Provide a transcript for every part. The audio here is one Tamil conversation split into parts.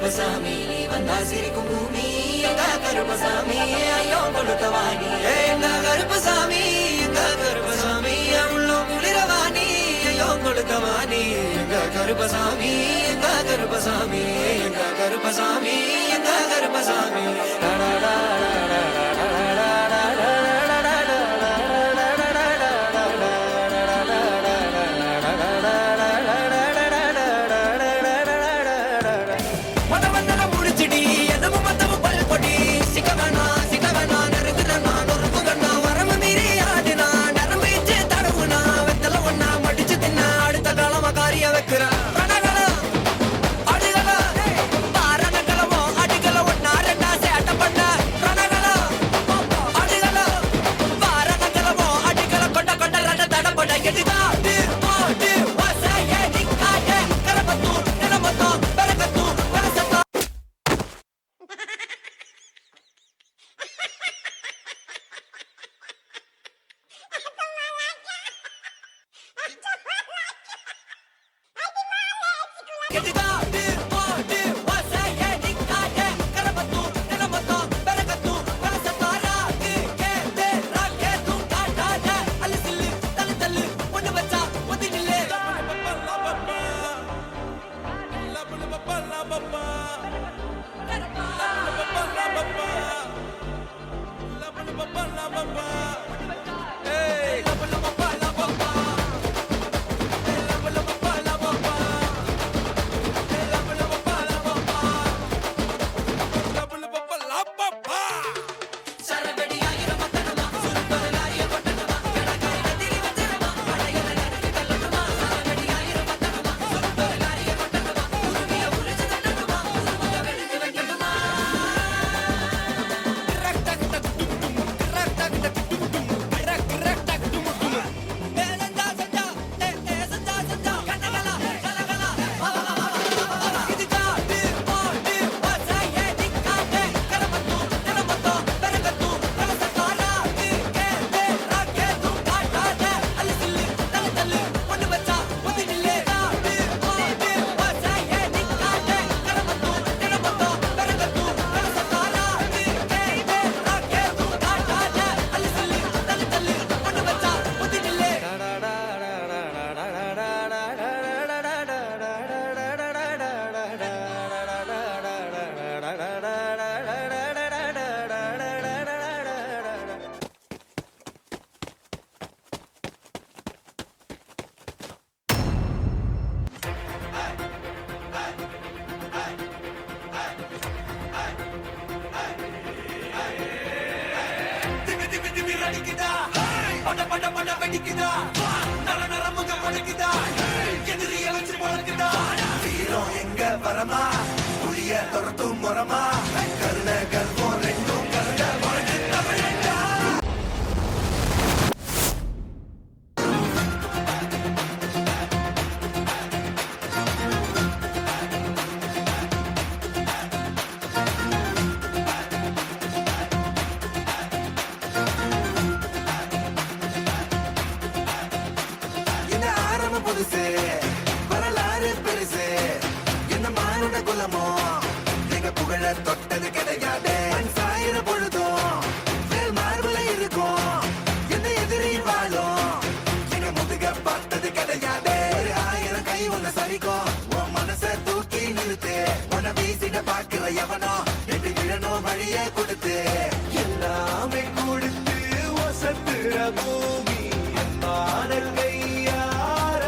கருப்பசாமி நீ வந்தா சிரிக்கும் பூமி எங்க கருப்பசாமி ஐயோ கொளுத்தவாணி எங்க கருப்பசாமி எங்க கருப்பசாமி உள்ளோ குளிரவாணி ஐயோ கொளுத்தவாணி எங்க கருப்பசாமி எங்க கருப்பசாமி எங்க கருப்பசாமி எங்க கருப்பசாமி வரலாறு பெருசே பார்க்கிற எவனோ எட்டு விழணும் வழியே கொடுத்து எல்லாமே கொடுத்து வசத்துற பூமி என் கையாரவணைக்கும்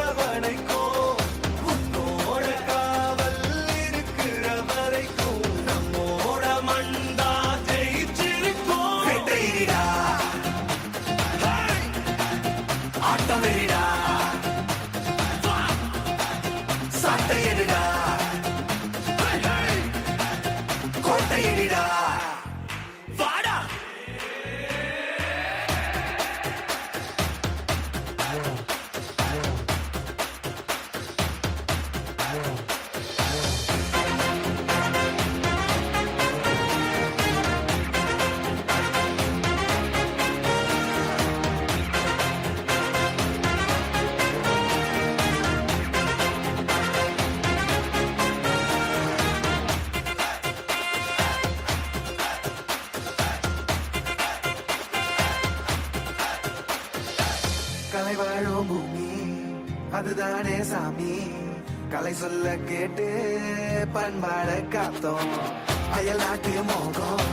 உன்னோட காவல் இருக்கிற வரைக்கும் நம்மோட மண்டா ஜெயிச்சிருக்கும் வெற்றிடா ஆட்டம் வெறிடா சாட்டையடிடா கோட்டையடிடா வாடா கலை வாழும் பூமி அதுதானே சாமி கலை சொல்ல கேட்டு பண்பாட காத்தோம் அயல் நாட்டு மோகம்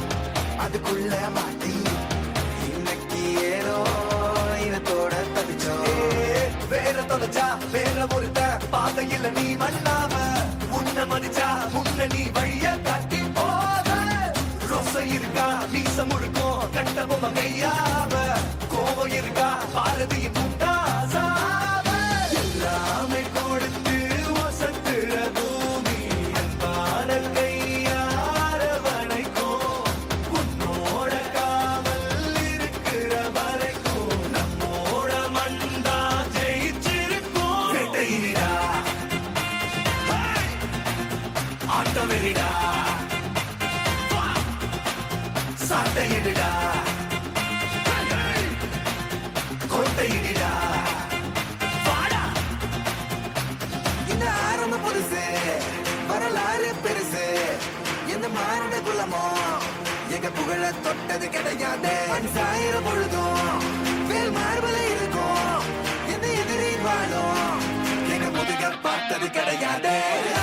அதுக்குள்ள மாட்டி இன்னைக்கு ஏனோ இனத்தோட தவிச்சோம் வேற தொலைச்சா வேற ஒருத்த பாதையில நீ மண்ணாம முன்ன மதிச்சா முன்ன நீ வழிய காட்டி போத ரோசை இருக்கா மீச முழுக்கும் கட்ட பொம்மை கையாவ கோபம் இருக்கா பாரதியின் முண்டாசாவ எல்லாமே கொடுத்து வசத்துற பூமி அன்பான கையாரவணைக்கும் உன்னோட காவல் இருக்கிற வரைக்கும் நம்மோட மண்டா ஜெயிச்சிருக்கும் வெட்டையிடா ஆட்டம் வெறிடா சாட்டையிடா கோட்டையிடா வாடா இந்த ஆரம்ப புதுசு வரலாறு பெருசு எந்த மாநில குலமோ எங்க புகழ தொட்டது கிடையாது சாயிர பொழுதும் வேல் மார்பல இருக்கும் எந்த எதிரி வாழும் எங்க முதுக பார்த்தது கிடையாது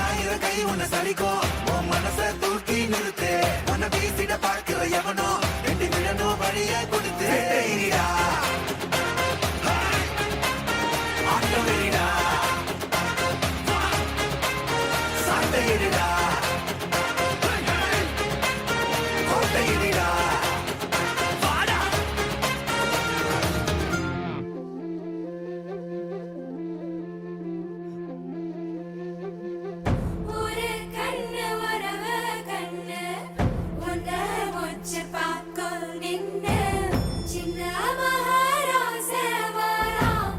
ஆயிரம் கை உன்னை சலிக்கும் உன் மனச தூக்கி நிறுத்து உன்னை வீசிட பார்க்கிற எவனோ ரெண்டு விழணும் வழிய கொடுத்து வெட்டையிடா ஆட்டம் வெறிடா சாட்டையிடா கோட்டையிடா வாடா ஒரு கண்ணு வரவ கண்ணு உன்ன முச்சு பார்க்கும் நின்னு சின்ன மகாராச வாராம்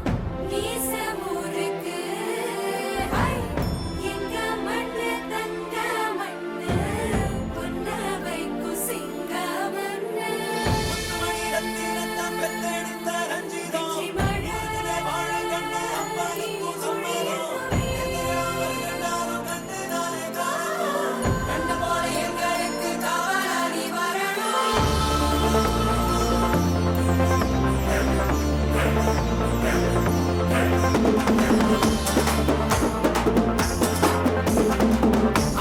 மீச முறுக்கு ஹை எங்க மண்ணு தங்க மண்ணு பொன்ன வைக்கும் சிங்க மண்ணு வெற்றி மழை கண்ணு போல எங்களுக்கு காவலாளி வரணும்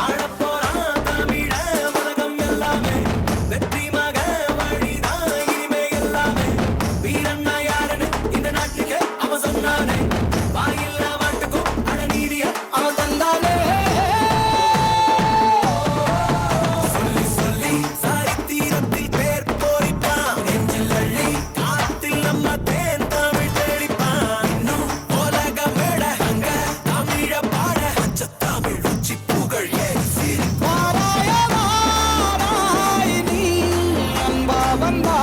ஆடப்போறான் தமிழ உலகம் எல்லாமே வெற்றி மக வழிதான் இனிமே எல்லாமே வீரன்னா யாருன்னு இந்த நாட்டுக்கு அவன் சொன்னானே வாயில்ல மாட்டுக்கும் அடநீதிய அவன் தந்தானே சொல்லி சொல்லி சரித்திரத்தில் பேர் போரிப்பான் நெஞ்சில் அள்ளி காத்தில் நம்ம தேன் தமிழ் தெளிப்பான் இன்னும் உலக மேட அங்க தமிழ பாட பச்சை தமிழ் உச்சி புகழ் ஏறி சிரிப்பான் நீ அன்பா வந்தா